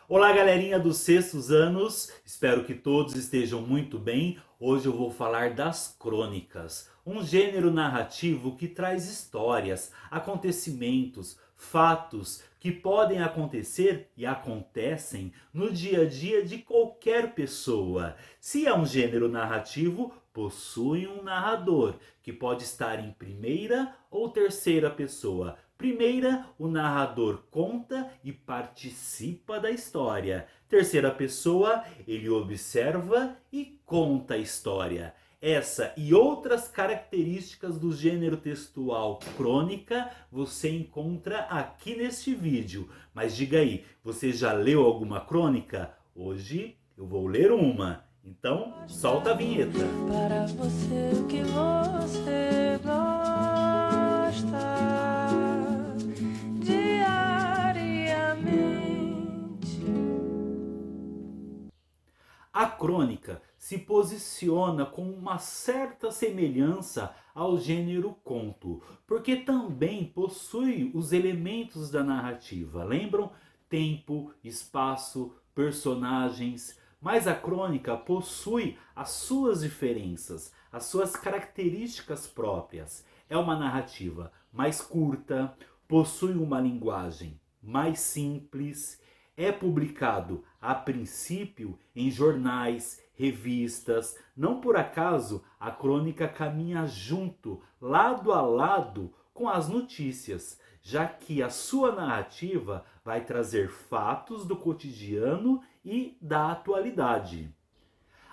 Olá, galerinha dos sextos anos, espero que todos estejam muito bem. Hoje eu vou falar das crônicas, um gênero narrativo que traz histórias, acontecimentos, fatos que podem acontecer e acontecem no dia a dia de qualquer pessoa. Se é um gênero narrativo, possui um narrador, que pode estar em primeira ou terceira pessoa. Primeira, o narrador conta e participa da história. Terceira pessoa, ele observa e conta a história. Essa e outras características do gênero textual crônica você encontra aqui neste vídeo. Mas diga aí, você já leu alguma crônica? Hoje eu vou ler uma. Então, solta a vinheta. Para você o que você gosta diariamente. A crônica se posiciona com uma certa semelhança ao gênero conto, porque também possui os elementos da narrativa. Lembram? Tempo, espaço, personagens. Mas a crônica possui as suas diferenças, as suas características próprias. É uma narrativa mais curta, possui uma linguagem mais simples, é publicado a princípio em jornais, revistas. Não por acaso a crônica caminha junto, lado a lado com as notícias, já que a sua narrativa vai trazer fatos do cotidiano e da atualidade.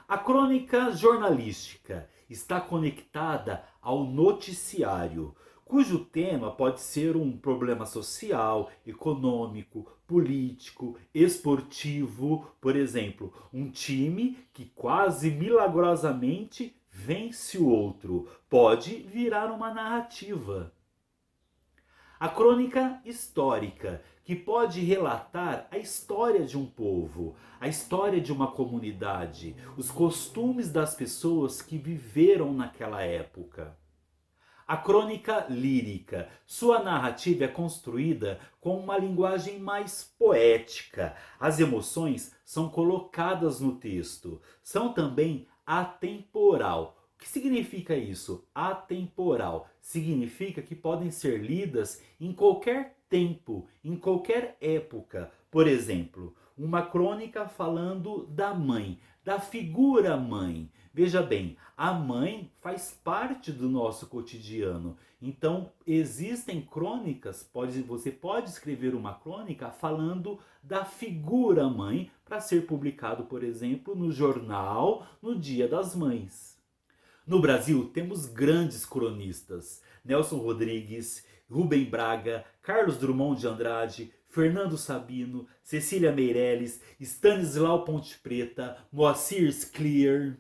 A crônica jornalística está conectada ao noticiário, cujo tema pode ser um problema social, econômico, político, esportivo. Por exemplo, um time que quase milagrosamente vence o outro. Pode virar uma narrativa. A crônica histórica, que pode relatar a história de um povo, a história de uma comunidade, os costumes das pessoas que viveram naquela época. A crônica lírica, sua narrativa é construída com uma linguagem mais poética. As emoções são colocadas no texto. São também atemporal. O que significa isso? Atemporal significa que podem ser lidas em qualquer tempo, em qualquer época. Por exemplo, uma crônica falando da mãe, da figura mãe. Veja bem, a mãe faz parte do nosso cotidiano. Então, existem crônicas, você pode escrever uma crônica falando da figura mãe para ser publicado, por exemplo, no jornal no Dia das Mães. No Brasil, temos grandes cronistas: Nelson Rodrigues, Rubem Braga, Carlos Drummond de Andrade, Fernando Sabino, Cecília Meirelles, Stanislau Ponte Preta, Moacir Scliar.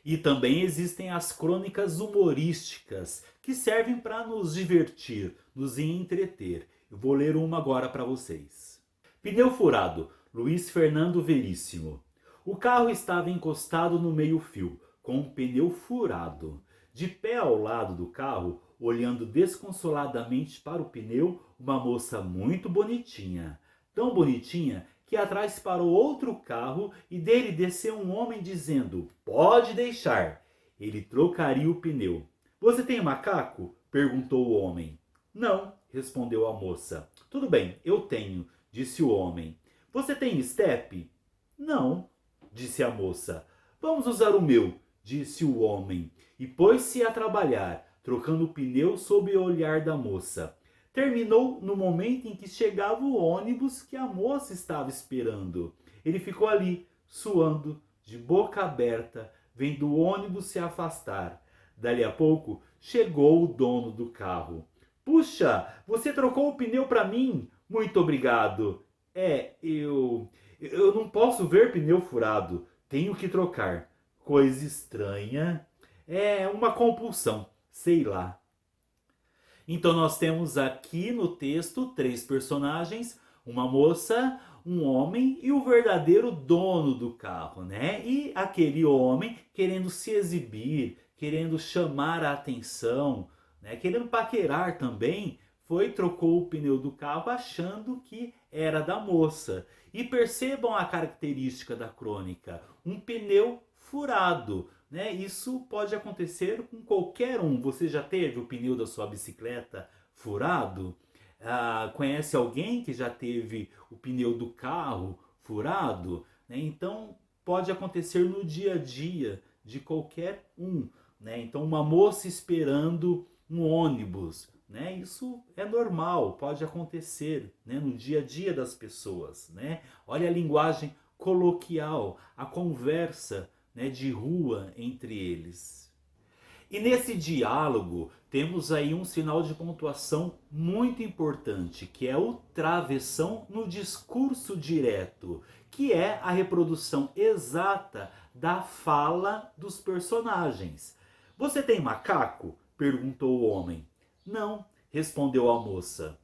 E também existem as crônicas humorísticas, que servem para nos divertir, nos entreter. Eu vou ler uma agora para vocês. Pneu furado, Luiz Fernando Veríssimo. O carro estava encostado no meio-fio, com um pneu furado. De pé ao lado do carro, olhando desconsoladamente para o pneu, uma moça muito bonitinha. Tão bonitinha que atrás parou outro carro e dele desceu um homem dizendo: "Pode deixar." Ele trocaria o pneu. "Você tem macaco?" perguntou o homem. "Não", respondeu a moça. "Tudo bem, eu tenho", disse o homem. "Você tem estepe?" "Não", disse a moça. "Vamos usar o meu", disse o homem, e pôs-se a trabalhar, trocando o pneu sob o olhar da moça. Terminou no momento em que chegava o ônibus que a moça estava esperando. Ele ficou ali, suando, de boca aberta, vendo o ônibus se afastar. Dali a pouco, chegou o dono do carro. "Puxa, você trocou o pneu para mim? Muito obrigado." Eu não posso ver pneu furado. Tenho que trocar." "Coisa estranha." "É uma compulsão, sei lá." Então nós temos aqui no texto três personagens: uma moça, um homem e o verdadeiro dono do carro, né? E aquele homem querendo se exibir, querendo chamar a atenção, né? Querendo paquerar também, foi, trocou o pneu do carro achando que era da moça. E percebam a característica da crônica, um pneu furado, né? Isso pode acontecer com qualquer um. Você já teve o pneu da sua bicicleta furado? Conhece alguém que já teve o pneu do carro furado? Né? Então pode acontecer no dia a dia de qualquer um. Né? Então uma moça esperando um ônibus, né? Isso é normal, pode acontecer, né? No dia a dia das pessoas. Né? Olha a linguagem coloquial, a conversa, né, de rua entre eles. E nesse diálogo temos aí um sinal de pontuação muito importante, que é o travessão no discurso direto, que é a reprodução exata da fala dos personagens. Você tem macaco? Perguntou o homem. Não, respondeu a moça.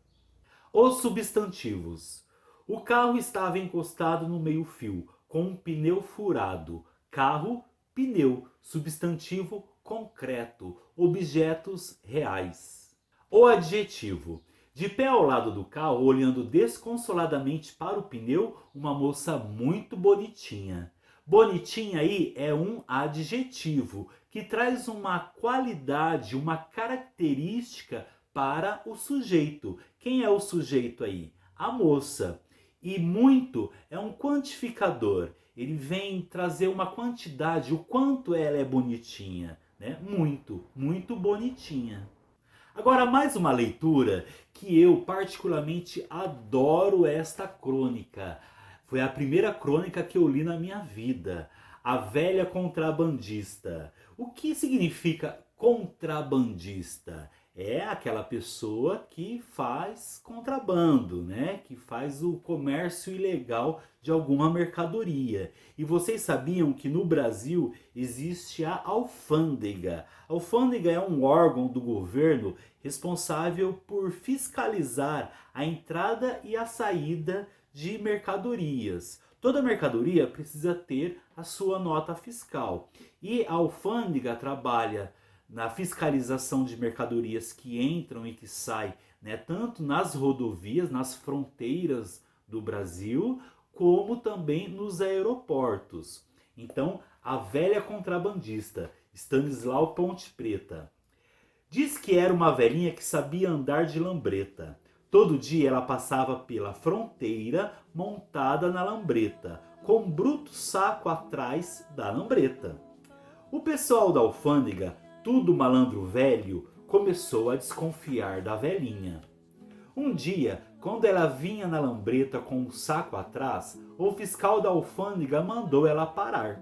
Os substantivos. O carro estava encostado no meio-fio, com um pneu furado. Carro, pneu, substantivo concreto, objetos reais. O adjetivo. De pé ao lado do carro, olhando desconsoladamente para o pneu, uma moça muito bonitinha. Bonitinha aí é um adjetivo que traz uma qualidade, uma característica para o sujeito. Quem é o sujeito aí? A moça. E muito é um quantificador. Ele vem trazer uma quantidade, o quanto ela é bonitinha. Né? Muito, muito bonitinha. Agora, mais uma leitura que eu particularmente adoro esta crônica. Foi a primeira crônica que eu li na minha vida. A Velha Contrabandista. O que significa contrabandista? É aquela pessoa que faz contrabando, né? Que faz o comércio ilegal de alguma mercadoria. E vocês sabiam que no Brasil existe a alfândega. A alfândega é um órgão do governo responsável por fiscalizar a entrada e a saída de mercadorias. Toda mercadoria precisa ter a sua nota fiscal. E a alfândega trabalha na fiscalização de mercadorias que entram e que saem, né, tanto nas rodovias, nas fronteiras do Brasil, como também nos aeroportos. Então, a velha contrabandista, Stanislau Ponte Preta. Diz que era uma velhinha que sabia andar de lambreta. Todo dia ela passava pela fronteira montada na lambreta, com um bruto saco atrás da lambreta. O pessoal da alfândega, tudo malandro velho, começou a desconfiar da velhinha. Um dia, quando ela vinha na lambreta com um saco atrás, o fiscal da alfândega mandou ela parar.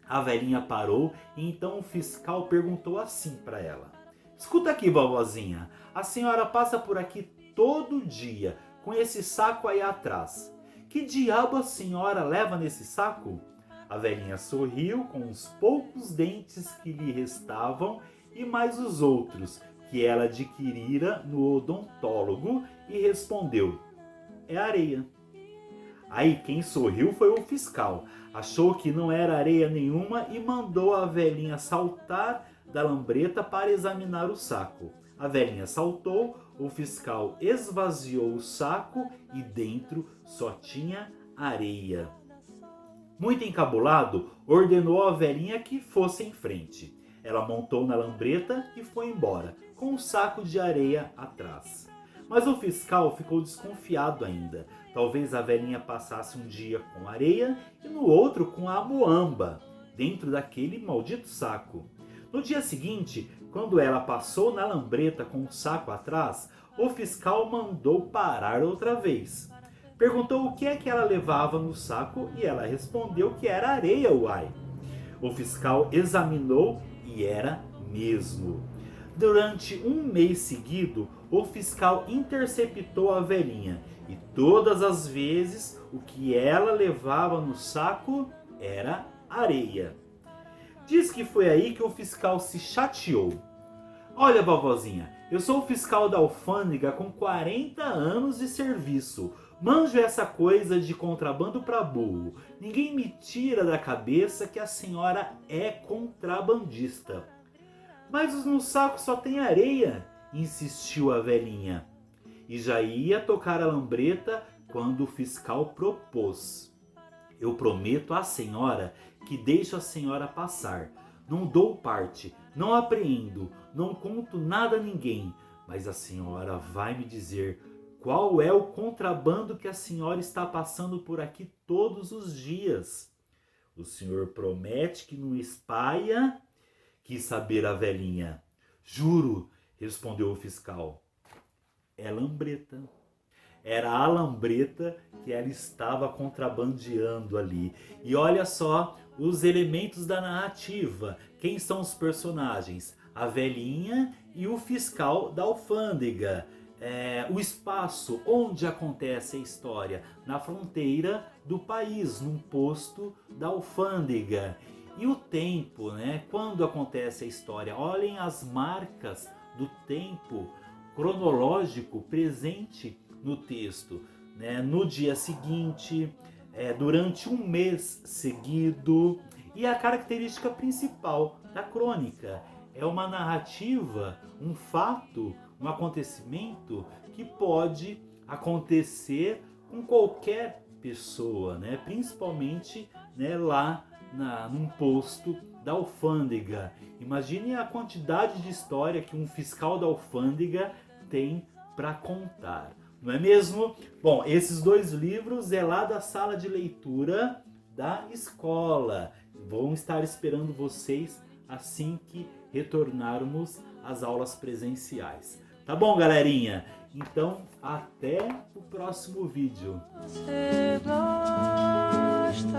A velhinha parou e então o fiscal perguntou assim para ela: "Escuta aqui, vovozinha, a senhora passa por aqui todo dia com esse saco aí atrás. Que diabo a senhora leva nesse saco?" A velhinha sorriu com os poucos dentes que lhe restavam e mais os outros que ela adquirira no odontólogo e respondeu: "É areia." Aí quem sorriu foi o fiscal. Achou que não era areia nenhuma e mandou a velhinha saltar da lambreta para examinar o saco. A velhinha saltou, o fiscal esvaziou o saco e dentro só tinha areia. Muito encabulado, ordenou à velhinha que fosse em frente. Ela montou na lambreta e foi embora, com um saco de areia atrás. Mas o fiscal ficou desconfiado ainda. Talvez a velhinha passasse um dia com areia e no outro com a muamba, dentro daquele maldito saco. No dia seguinte, quando ela passou na lambreta com o saco atrás, o fiscal mandou parar outra vez. Perguntou o que é que ela levava no saco e ela respondeu que era areia, uai. O fiscal examinou e era mesmo. Durante um mês seguido, o fiscal interceptou a velhinha e todas as vezes o que ela levava no saco era areia. Diz que foi aí que o fiscal se chateou. "Olha, vovozinha, eu sou o fiscal da alfândega com 40 anos de serviço. Manjo essa coisa de contrabando pra burro. Ninguém me tira da cabeça que a senhora é contrabandista." "Mas no saco só tem areia", insistiu a velhinha. e já ia tocar a lambreta quando o fiscal propôs: eu prometo à senhora que deixo a senhora passar. Não dou parte, não apreendo, não conto nada a ninguém, mas a senhora vai me dizer qual é o contrabando que a senhora está passando por aqui todos os dias. O senhor promete que não espalha? Quis saber a velhinha. Juro, respondeu o fiscal. É lambreta. Era a lambreta que ela estava contrabandeando ali. E olha só os elementos da narrativa. Quem são os personagens? A velhinha e o fiscal da alfândega. O espaço onde acontece a história, na fronteira do país, num posto da alfândega. E o tempo, né? Quando acontece a história. Olhem as marcas do tempo cronológico presente no texto, né? No dia seguinte, durante um mês seguido. E a característica principal da crônica é uma narrativa, um fato, um acontecimento que pode acontecer com qualquer pessoa, né? Principalmente, né, lá num posto da alfândega. Imagine a quantidade de história que um fiscal da alfândega tem para contar, não é mesmo? Bom, esses 2 livros é lá da sala de leitura da escola. Vão estar esperando vocês assim que retornarmos às aulas presenciais. Tá bom, galerinha? Então, até o próximo vídeo. Você gosta.